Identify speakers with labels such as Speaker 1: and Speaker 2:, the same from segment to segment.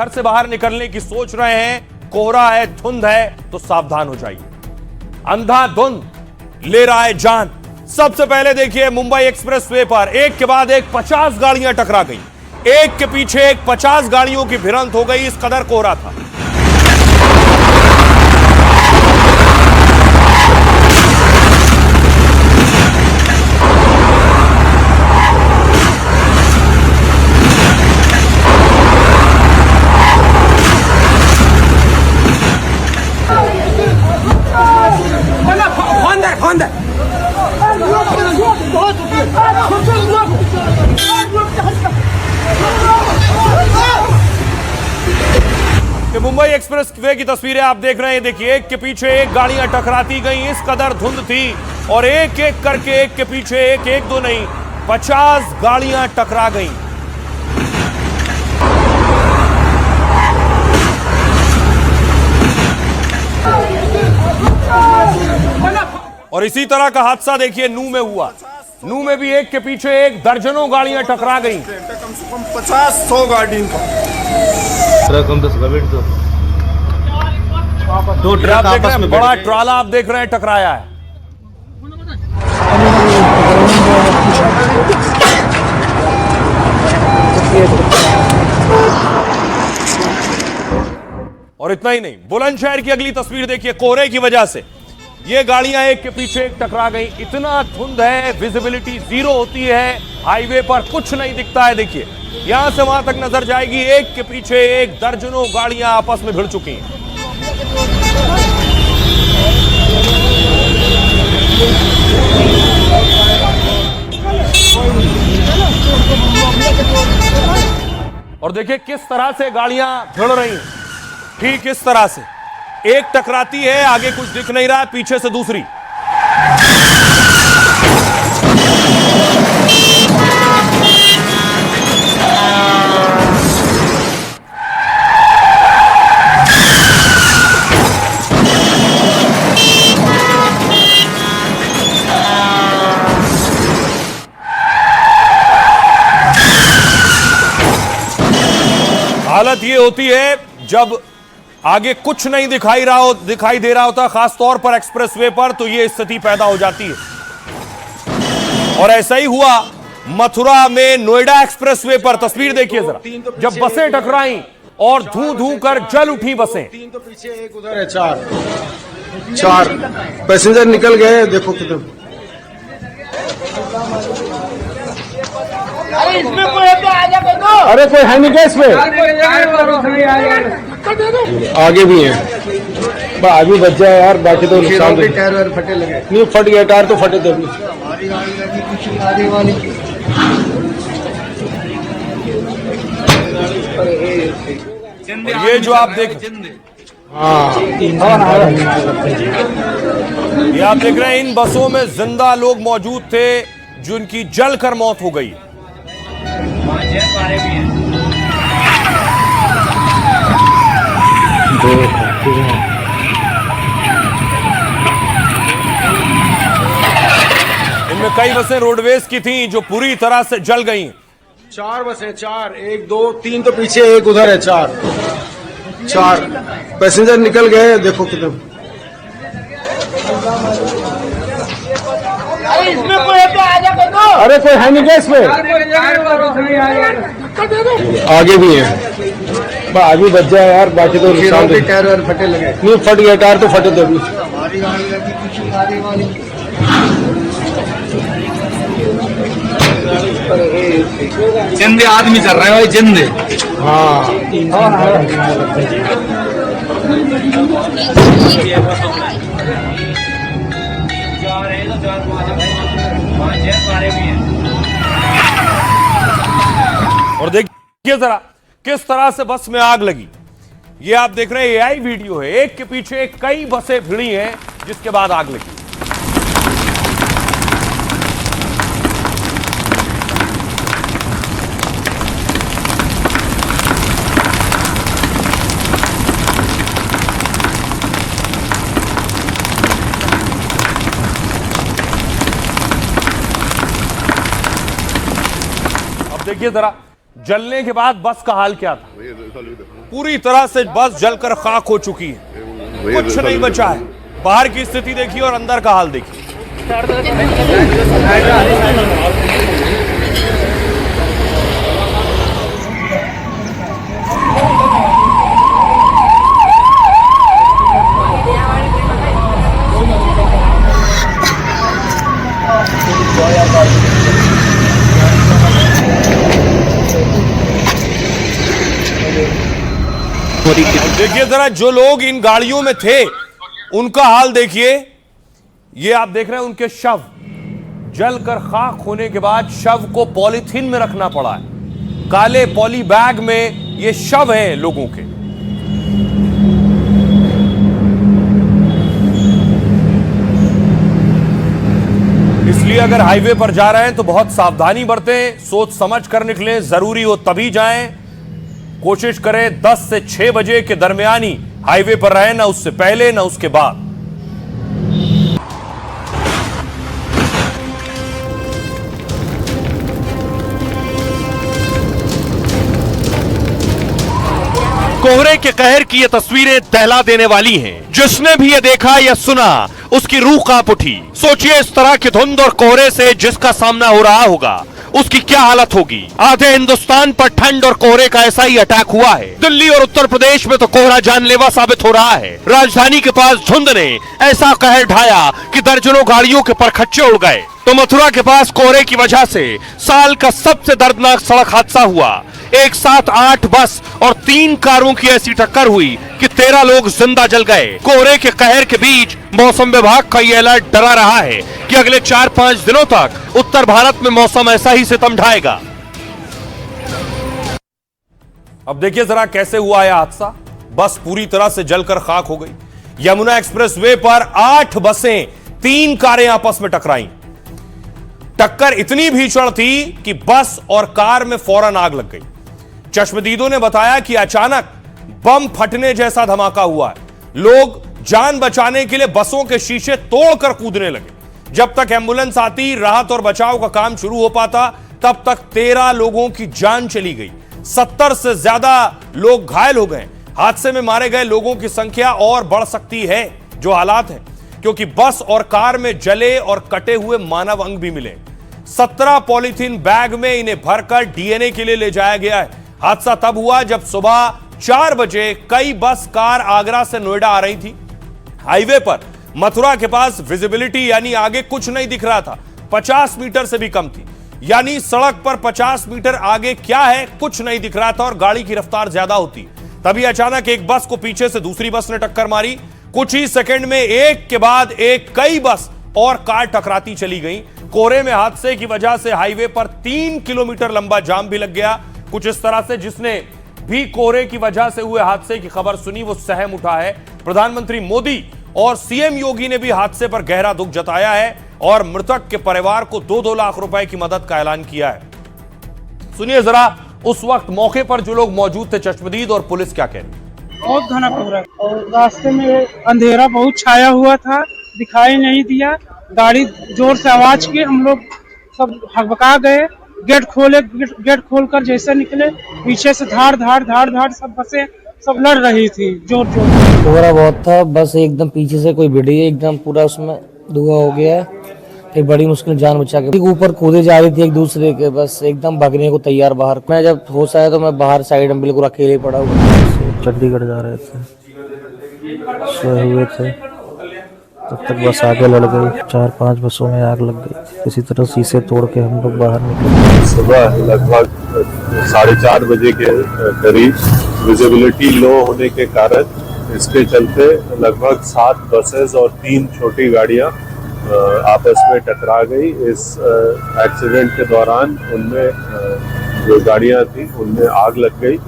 Speaker 1: घर से बाहर निकलने की सोच रहे हैं, कोहरा है, धुंध है, तो सावधान हो जाइए। अंधाधुंध ले रहा है जान। सबसे पहले देखिए मुंबई एक्सप्रेसवे पर एक के बाद एक 50 गाड़ियां टकरा गई। एक के पीछे एक 50 गाड़ियों की भिड़ंत हो गई, इस कदर कोहरा था। मुंबई एक्सप्रेसवे की तस्वीरें आप देख रहे हैं। देखिए एक के पीछे एक गाड़ियां टकराती गई, इस कदर धुंध थी और एक एक करके एक के पीछे एक, एक दो नहीं 50 गाड़ियां टकरा गई। और इसी तरह का हादसा देखिए नू में हुआ। नू में भी एक के पीछे एक दर्जनों गाड़ियां टकरा गई।
Speaker 2: कम से कम 50-100 गाड़ी
Speaker 1: दो ट्रक आपस में बड़ा ट्राला आप देख रहे हैं टकराया है। और इतना ही नहीं, बुलंदशहर की अगली तस्वीर देखिए। कोहरे की वजह से ये गाड़ियां एक के पीछे एक टकरा गई। इतना धुंध है, विजिबिलिटी जीरो होती है, हाईवे पर कुछ नहीं दिखता है। देखिए यहां से वहां तक नजर जाएगी, एक के पीछे एक दर्जनों गाड़ियां आपस में भिड़ चुकी हैं। और देखिए किस तरह से गाड़ियां भिड़ रही हैं। ठीक इस तरह से एक टकराती है, आगे कुछ दिख नहीं रहा, पीछे से दूसरी। हालत ये होती है जब आगे कुछ नहीं दिखाई दे रहा होता, खास तौर पर एक्सप्रेसवे पर, तो ये स्थिति पैदा हो जाती है। और ऐसा ही हुआ मथुरा में नोएडा एक्सप्रेसवे पर। तस्वीर देखिए जरा, जब बसें टकराई और धू धू कर जल उठी बसें।
Speaker 2: तीन तो पीछे एक उधर है, चार पैसेंजर निकल गए। देखो किधर। अरे कोई है नहीं क्या इसमें? आगे भी है, आगे बच जाए यार, बाकी तो नुकसान। टायर फटे लगे नहीं, फट गया टायर तो फटे थे।
Speaker 1: ये जो आप देख ये आप देख रहे हैं, इन बसों में जिंदा लोग मौजूद थे जिनकी जलकर मौत हो गई। इनमें कई बसें रोडवेज की थीं जो पूरी तरह से जल गई।
Speaker 2: 4 बसें, 4, 1, 2, 3 तो पीछे एक उधर है, चार पैसेंजर निकल गए। देखो किधर। अरे कोई है नहीं क्या इसमें? आगे भी है, आगे बच जाए यार, बाकी तो नुकसान। टायर फटे लगे नहीं, फट गया टायर तो फटे थे।
Speaker 3: जिंदे आदमी चल रहे हैं भाई, जिंदे।
Speaker 2: हाँ
Speaker 1: और देखिए जरा किस तरह से बस में आग लगी। ये आप देख रहे हैं एआई वीडियो है। एक के पीछे एक कई बसें भिड़ी हैं जिसके बाद आग लगी। देखिए जरा जलने के बाद बस का हाल क्या था? पूरी तरह से बस जलकर खाक हो चुकी है, कुछ नहीं बचा है। बाहर की स्थिति देखिए और अंदर का हाल देखिए। देखिए जरा, जो लोग इन गाड़ियों में थे उनका हाल देखिए। ये आप देख रहे हैं उनके शव जलकर खाक होने के बाद शव को पॉलीथीन में रखना पड़ा है। काले पॉली बैग में ये शव हैं लोगों के। इसलिए अगर हाईवे पर जा रहे हैं तो बहुत सावधानी बरतें, सोच समझ कर निकलें, जरूरी हो तभी जाएं। कोशिश करें 10 से 6 बजे के दरमियान ही हाईवे पर रहें, ना उससे पहले ना उसके बाद। कोहरे के कहर की ये तस्वीरें दहला देने वाली हैं। जिसने भी ये देखा या सुना उसकी रूह कांप उठी। सोचिए इस तरह की धुंध और कोहरे से जिसका सामना हो रहा होगा उसकी क्या हालत होगी। आधे हिंदुस्तान पर ठंड और कोहरे का ऐसा ही अटैक हुआ है। दिल्ली और उत्तर प्रदेश में तो कोहरा जानलेवा साबित हो रहा है। राजधानी के पास धुंध ने ऐसा कहर ढाया कि दर्जनों गाड़ियों के परखच्चे उड़ गए। तो मथुरा के पास कोहरे की वजह से साल का सबसे दर्दनाक सड़क हादसा हुआ। एक साथ 8 बस और 3 कारों की ऐसी टक्कर हुई कि 13 लोग जिंदा जल गए। कोहरे के कहर के बीच मौसम विभाग का ये अलर्ट डरा रहा है कि अगले 4-5 दिनों तक उत्तर भारत में मौसम ऐसा ही सितम ढाएगा। अब देखिए जरा कैसे हुआ यह हादसा। बस पूरी तरह से जलकर खाक हो गई। यमुना एक्सप्रेसवे पर 8 बसें 3 कारें आपस में टकराई। टक्कर इतनी भीषण थी कि बस और कार में फौरन आग लग गई। चश्मदीदों ने बताया कि अचानक बम फटने जैसा धमाका हुआ है। लोग जान बचाने के लिए बसों के शीशे तोड़कर कूदने लगे। जब तक एम्बुलेंस आती, राहत और बचाव का काम शुरू हो पाता, तब तक 13 लोगों की जान चली गई। 70 से ज्यादा लोग घायल हो गए। हादसे में मारे गए लोगों की संख्या और बढ़ सकती है। जो हालात है, क्योंकि बस और कार में जले और कटे हुए मानव अंग भी मिले। 17 पॉलीथीन बैग में इन्हें भरकर डीएनए के लिए ले जाया गया है। हादसा तब हुआ जब सुबह 4 बजे कई बस कार आगरा से नोएडा आ रही थी। हाईवे पर मथुरा के पास विजिबिलिटी यानी आगे कुछ नहीं दिख रहा था, 50 मीटर से भी कम थी। यानी सड़क पर 50 मीटर आगे क्या है कुछ नहीं दिख रहा था और गाड़ी की रफ्तार ज्यादा होती। तभी अचानक एक बस को पीछे से दूसरी बस ने टक्कर मारी। कुछ ही सेकंड में एक के बाद एक कई बस और कार टकराती चली गई। कोहरे में हादसे की वजह से हाईवे पर 3 किलोमीटर लंबा जाम भी लग गया। कुछ इस तरह से जिसने भी कोहरे की वजह से हुए हादसे की खबर सुनी वो सहम उठा है। प्रधानमंत्री मोदी और सीएम योगी ने भी हादसे पर गहरा दुख जताया है और मृतक के परिवार को 2-2 लाख रुपए की मदद का ऐलान किया है। सुनिए जरा उस वक्त मौके पर जो लोग मौजूद थे, चश्मदीद और पुलिस क्या कह रही।
Speaker 4: बहुत घना कोहरा और रास्ते में अंधेरा बहुत छाया हुआ था, दिखाई नहीं दिया। गाड़ी जोर से आवाज की, हम लोग सब हकबका गए। गेट खोलकर जैसे निकले, पीछे से धाड़ धाड़ सब बसें सब लड़ रही थी जोर जोर।
Speaker 5: कोहरा बहुत था, बस एकदम पीछे से कोई भिड़ी एकदम पूरा उसमें धुआं हो गया है। फिर बड़ी मुश्किल जान बचा के ऊपर कूदे जा रही थी एक दूसरे के, बस एकदम भागने को तैयार बाहर। मैं जब होश आया तो मैं बाहर साइड में बिल्कुल अकेले पड़ा हुआ। चंडीगढ़ जा रहे थे, सोए हुए थे, तब तक बस आगे लड़ गई। 4-5 बसों में आग लग गई। इसी तरह शीशे तोड़ के हम लोग बाहर निकले।
Speaker 6: सुबह लगभग 4:30 बजे के करीब विजिबिलिटी लो होने के कारण इसके चलते लगभग 7 बसेस और 3 छोटी गाड़ियां आपस में टकरा गई। इस एक्सीडेंट के दौरान उनमें जो गाड़ियां थी उनमें आग लग गई।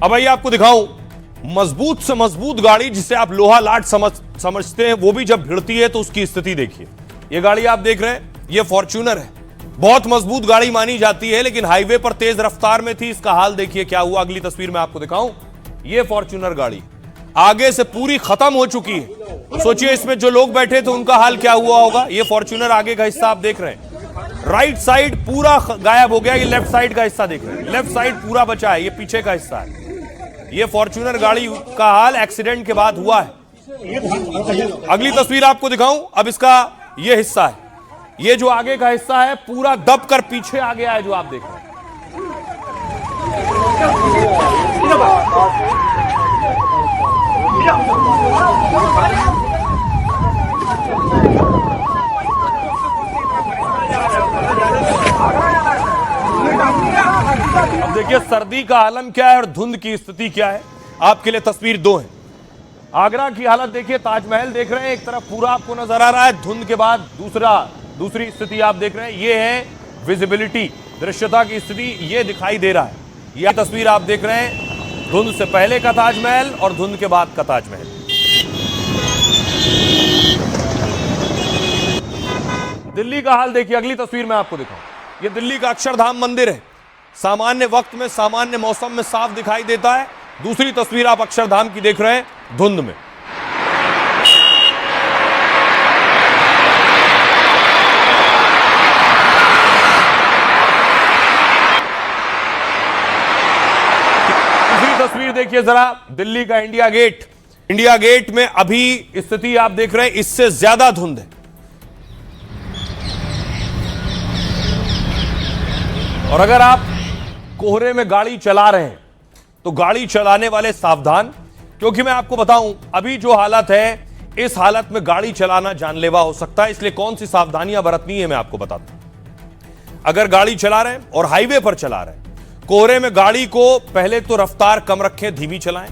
Speaker 1: अब आइए आपको दिखाऊं मजबूत से मजबूत गाड़ी जिसे आप लोहा लाट समझते हैं, वो भी जब भिड़ती है तो उसकी स्थिति देखिए। ये गाड़ी आप देख रहे हैं, ये फॉर्च्यूनर है। बहुत मजबूत गाड़ी मानी जाती है, लेकिन हाईवे पर तेज रफ्तार में थी। इसका हाल देखिए क्या हुआ। अगली तस्वीर में आपको दिखाऊं, ये फॉर्च्यूनर गाड़ी आगे से पूरी खत्म हो चुकी है। सोचिए इसमें जो लोग बैठे थे उनका हाल क्या हुआ होगा। ये फॉर्च्यूनर आगे का हिस्सा आप देख रहे हैं, राइट साइड पूरा गायब हो गया। ये लेफ्ट साइड का हिस्सा देख रहे हैं, लेफ्ट साइड पूरा बचा है, ये पीछे का हिस्सा है। ये फॉर्च्यूनर गाड़ी का हाल एक्सीडेंट के बाद हुआ है। अगली तस्वीर आपको दिखाऊं, अब इसका ये हिस्सा है, ये जो आगे का हिस्सा है पूरा दब कर पीछे आ गया है, जो आप देख रहे हैं। अब देखिए सर्दी का आलम क्या है और धुंध की स्थिति क्या है। आपके लिए तस्वीर दो है। आगरा की हालत देखिए, ताजमहल देख रहे हैं, एक तरफ पूरा आपको नजर आ रहा है, धुंध के बाद दूसरी स्थिति आप देख रहे हैं। ये है विजिबिलिटी, दृश्यता की स्थिति, ये दिखाई दे रहा है। यह तस्वीर आप देख रहे हैं धुंध से पहले का ताजमहल और धुंध के बाद का ताजमहल। दिल्ली का हाल देखिए, अगली तस्वीर में आपको दिखाऊं। ये दिल्ली का अक्षरधाम मंदिर है, सामान्य वक्त में, सामान्य मौसम में साफ दिखाई देता है। दूसरी तस्वीर आप अक्षरधाम की देख रहे हैं धुंध में। दूसरी तस्वीर देखिए जरा, दिल्ली का इंडिया गेट। इंडिया गेट में अभी स्थिति आप देख रहे हैं, इससे ज्यादा धुंध है। और अगर आप कोहरे में गाड़ी चला रहे हैं तो गाड़ी चलाने वाले सावधान, क्योंकि मैं आपको बताऊं अभी जो हालत है, इस हालत में गाड़ी चलाना जानलेवा हो सकता है। इसलिए कौन सी सावधानियां बरतनी है मैं आपको बताता हूं। अगर गाड़ी चला रहे हैं और हाईवे पर चला रहे हैं, कोहरे में गाड़ी को पहले तो रफ्तार कम रखें, धीमी चलाएं।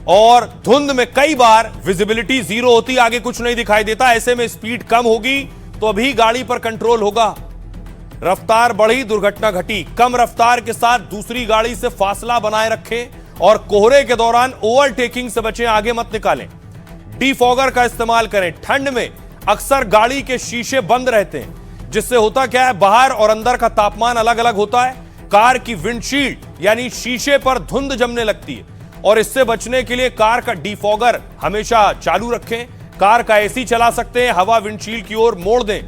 Speaker 1: और धुंध में कई बार विजिबिलिटी जीरो होती, आगे कुछ नहीं दिखाई देता, ऐसे में स्पीड कम होगी तो अभी गाड़ी पर कंट्रोल होगा। रफ्तार बढ़ी, दुर्घटना घटी। कम रफ्तार के साथ दूसरी गाड़ी से फासला बनाए रखें और कोहरे के दौरान ओवरटेकिंग से बचें, आगे मत निकालें। डीफॉगर का इस्तेमाल करें। ठंड में अक्सर गाड़ी के शीशे बंद रहते हैं, जिससे होता क्या है, बाहर और अंदर का तापमान अलग अलग होता है। कार की विंडशील्ड यानी शीशे पर धुंध जमने लगती है और इससे बचने के लिए कार का डीफॉगर हमेशा चालू रखें। कार का एसी चला सकते हैं, हवा विंडशील्ड की ओर मोड़ दें।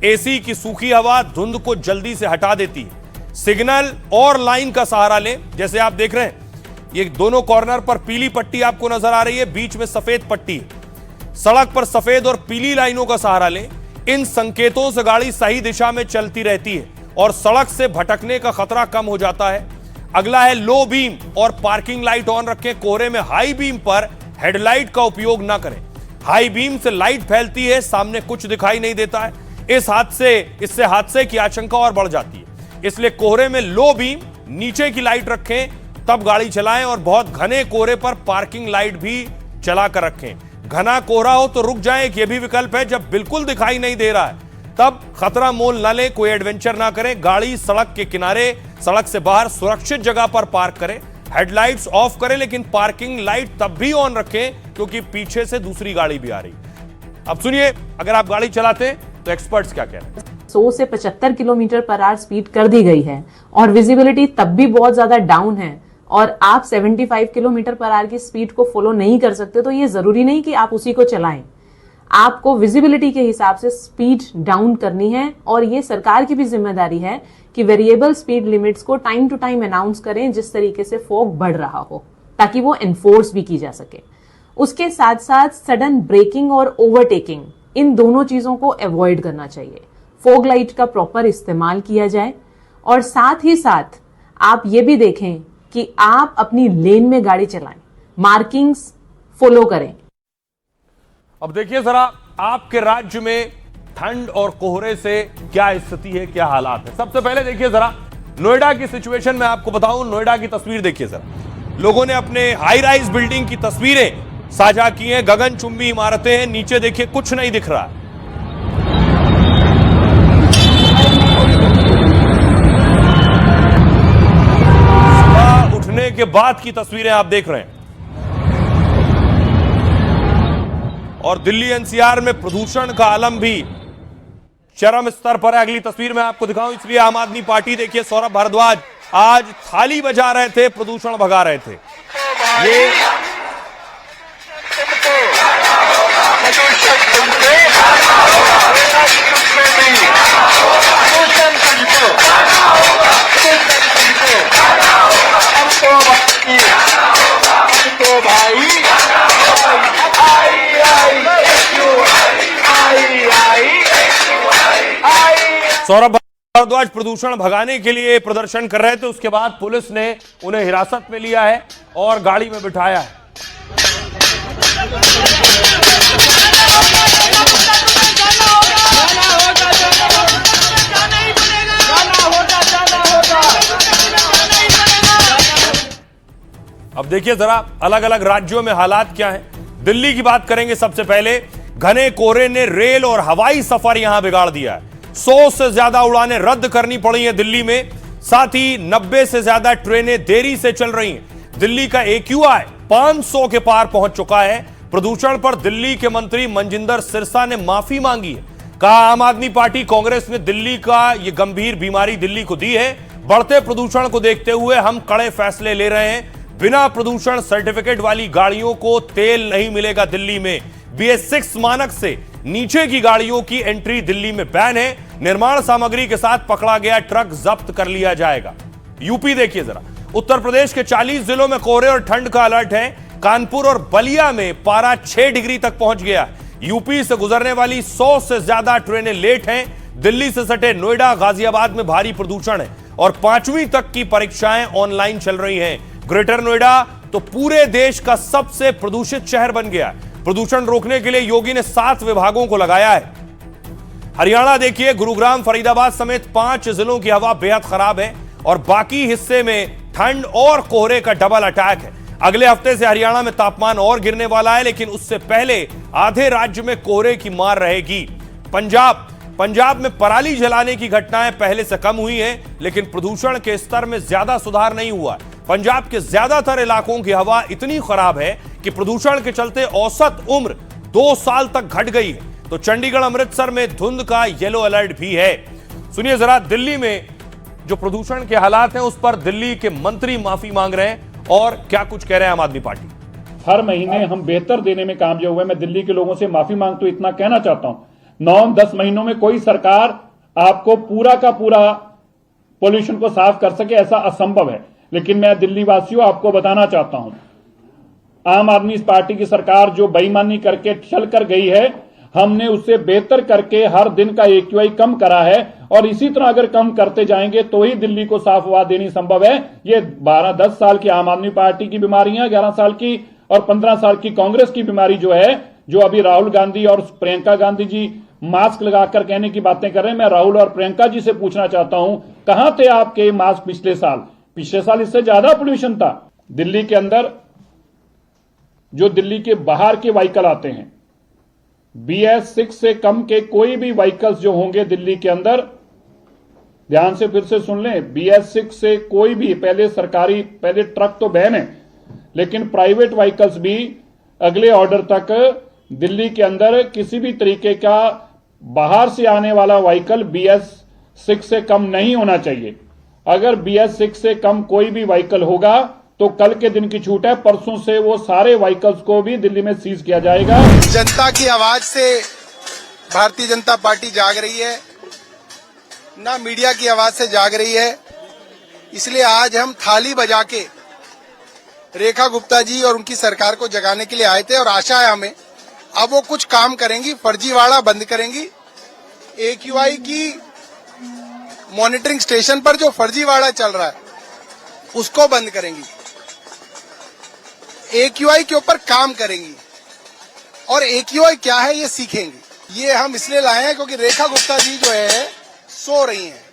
Speaker 1: एसी की सूखी हवा धुंध को जल्दी से हटा देती है। सिग्नल और लाइन का सहारा लें, जैसे आप देख रहे हैं ये दोनों कॉर्नर पर पीली पट्टी आपको नजर आ रही है, बीच में सफेद पट्टी है। सड़क पर सफेद और पीली लाइनों का सहारा लें। इन संकेतों से गाड़ी सही दिशा में चलती रहती है और सड़क से भटकने का खतरा कम हो जाता है। अगला है लो बीम और पार्किंग लाइट ऑन रखें। कोहरे में हाई बीम पर हेडलाइट का उपयोग ना करें। हाई बीम से लाइट फैलती है, सामने कुछ दिखाई नहीं देता है। इससे हादसे की आशंका और बढ़ जाती है। इसलिए कोहरे में लो बीम, नीचे की लाइट रखें, तब गाड़ी चलाएं। और बहुत घने कोहरे पर पार्किंग लाइट भी चला कर रखें। घना कोहरा हो तो रुक जाएं, यह भी विकल्प है। जब बिल्कुल दिखाई नहीं दे रहा है तब खतरा मोल न लें, कोई एडवेंचर ना करें। गाड़ी सड़क के किनारे, सड़क से बाहर सुरक्षित जगह पर पार्क करें। हेडलाइट्स ऑफ करें, लेकिन पार्किंग लाइट तब भी ऑन रखें क्योंकि पीछे से दूसरी गाड़ी भी आ रही। अब सुनिए, अगर आप गाड़ी चलाते हैं तो एक्सपर्ट्स क्या कह रहे हैं।
Speaker 7: 100 से 75 किलोमीटर पर आवर स्पीड कर दी गई है और विजिबिलिटी तब भी बहुत ज्यादा डाउन है और आप 75 किलोमीटर पर आवर की स्पीड को फॉलो नहीं कर सकते, तो ये जरूरी नहीं कि आप उसी को चलाएं। आपको विजिबिलिटी के हिसाब से स्पीड डाउन करनी है और ये सरकार की भी जिम्मेदारी है कि वेरिएबल स्पीड लिमिट्स को टाइम टू टाइम अनाउंस करें, जिस तरीके से फॉग बढ़ रहा हो, ताकि वो एनफोर्स भी की जा सके। उसके साथ साथ सडन ब्रेकिंग और ओवरटेकिंग, इन दोनों चीजों को अवॉइड करना चाहिए। फॉग लाइट का प्रॉपर इस्तेमाल किया जाए और साथ ही साथ आप ये भी देखें कि आप अपनी लेन में गाड़ी चलाएं, मार्किंग्स फॉलो करें।
Speaker 1: अब देखिए जरा आपके राज्य में ठंड और कोहरे से क्या स्थिति है, क्या हालात है। सबसे पहले देखिए जरा नोएडा की सिचुएशन में आपको बताऊं। नोएडा की तस्वीर देखिए जरा। लोगों ने अपने हाई राइज बिल्डिंग की तस्वीरें साझा की हैं। गगनचुंबी इमारतें हैं, नीचे देखिए कुछ नहीं दिख रहा है। सुबह उठने के बाद की तस्वीरें आप देख रहे हैं। और दिल्ली एनसीआर में प्रदूषण का आलम भी चरम स्तर पर है। अगली तस्वीर में आपको दिखाऊं, इसलिए आम आदमी पार्टी देखिए, सौरभ भारद्वाज आज थाली बजा रहे थे, प्रदूषण भगा रहे थे। ये प्रदूषण सौरभ भारद्वाज प्रदूषण भगाने के लिए प्रदर्शन कर रहे थे, उसके बाद पुलिस ने उन्हें हिरासत में लिया है और गाड़ी में बिठाया है। अब देखिए जरा अलग अलग राज्यों में हालात क्या हैं। दिल्ली की बात करेंगे सबसे पहले। घने कोहरे ने रेल और हवाई सफर यहां बिगाड़ दिया है। 100 से ज्यादा उड़ानें रद्द करनी पड़ी हैं दिल्ली में, साथ ही 90 से ज्यादा ट्रेनें देरी से चल रही हैं। दिल्ली का AQI 500 के पार पहुंच चुका है। प्रदूषण पर दिल्ली के मंत्री मनजिंदर सिरसा ने माफी मांगी है। कहा आम आदमी पार्टी कांग्रेस ने दिल्ली का यह गंभीर बीमारी दिल्ली को दी है। बढ़ते प्रदूषण को देखते हुए हम कड़े फैसले ले रहे हैं। बिना प्रदूषण सर्टिफिकेट वाली गाड़ियों को तेल नहीं मिलेगा दिल्ली में। BS6 मानक से नीचे की गाड़ियों की एंट्री दिल्ली में बैन है। निर्माण सामग्री के साथ पकड़ा गया ट्रक जब्त कर लिया जाएगा। यूपी देखिए जरा। उत्तर प्रदेश के 40 जिलों में कोहरे और ठंड का अलर्ट है। कानपुर और बलिया में पारा 6 डिग्री तक पहुंच गया। यूपी से गुजरने वाली 100 से ज्यादा ट्रेनें लेट हैं। दिल्ली से सटे नोएडा, गाजियाबाद में भारी प्रदूषण है और 5वीं तक की परीक्षाएं ऑनलाइन चल रही हैं। ग्रेटर नोएडा तो पूरे देश का सबसे प्रदूषित शहर बन गया। प्रदूषण रोकने के लिए योगी ने 7 विभागों को लगाया है। हरियाणा देखिए, गुरुग्राम, फरीदाबाद समेत 5 जिलों की हवा बेहद खराब है और बाकी हिस्से में ठंड और कोहरे का डबल अटैक है। अगले हफ्ते से हरियाणा में तापमान और गिरने वाला है, लेकिन उससे पहले आधे राज्य में कोहरे की मार रहेगी। पंजाब में पराली जलाने की घटनाएं पहले से कम हुई हैं, लेकिन प्रदूषण के स्तर में ज्यादा सुधार नहीं हुआ है। पंजाब के ज्यादातर इलाकों की हवा इतनी खराब है कि प्रदूषण के चलते औसत उम्र 2 साल तक घट गई है। तो चंडीगढ़, अमृतसर में धुंध का येलो अलर्ट भी है। सुनिए जरा, दिल्ली में जो प्रदूषण के हालात हैं उस पर दिल्ली के मंत्री माफी मांग रहे हैं और क्या कुछ कह रहे हैं आम आदमी पार्टी।
Speaker 8: हर महीने हम बेहतर देने में कामयाब हुए। मैं दिल्ली के लोगों से माफी मांगता हूं, इतना कहना चाहता हूं। 9-10 महीनों में कोई सरकार आपको पूरा का पूरा पोल्यूशन को साफ कर सके, ऐसा असंभव है। लेकिन मैं दिल्ली वासियों आपको बताना चाहता हूं, आम आदमी पार्टी की सरकार जो बेईमानी करके चल कर गई है, हमने उससे बेहतर करके हर दिन का AQI कम करा है और इसी तरह अगर कम करते जाएंगे तो ही दिल्ली को साफ हवा देनी संभव है। ये 12-10 साल की आम आदमी पार्टी की बीमारियां, 11 साल की और 15 साल की कांग्रेस की बीमारी जो है, जो अभी राहुल गांधी और प्रियंका गांधी जी मास्क लगाकर कहने की बातें कर रहे हैं। मैं राहुल और प्रियंका जी से पूछना चाहता हूं, कहां थे आपके मास्क पिछले साल? पिछले साल इससे ज्यादा पोल्यूशन था दिल्ली के अंदर। जो दिल्ली के बाहर के व्हीकल आते हैं, BS6 से कम के कोई भी व्हीकल्स जो होंगे दिल्ली के अंदर, ध्यान से फिर से सुन लें, BS6 से कोई भी, पहले ट्रक तो बैन है, लेकिन प्राइवेट व्हीकल्स भी अगले ऑर्डर तक दिल्ली के अंदर किसी भी तरीके का बाहर से आने वाला व्हीकल BS6 से कम नहीं होना चाहिए। अगर BS6 से कम कोई भी व्हीकल होगा तो कल के दिन की छूट है, परसों से वो सारे व्हीकल्स को भी दिल्ली में सीज किया जाएगा।
Speaker 2: जनता की आवाज से भारतीय जनता पार्टी जाग रही है, ना मीडिया की आवाज से जाग रही है। इसलिए आज हम थाली बजा के रेखा गुप्ता जी और उनकी सरकार को जगाने के लिए आए थे और आशा है हमें अब वो कुछ काम करेंगी, फर्जीवाड़ा बंद करेंगी। AQI की मॉनिटरिंग स्टेशन पर जो फर्जीवाड़ा चल रहा है उसको बंद करेंगी, AQI के ऊपर काम करेंगी और AQI क्या है ये सीखेंगी। ये हम इसलिए लाए हैं क्योंकि रेखा गुप्ता जी जो है सो रही हैं।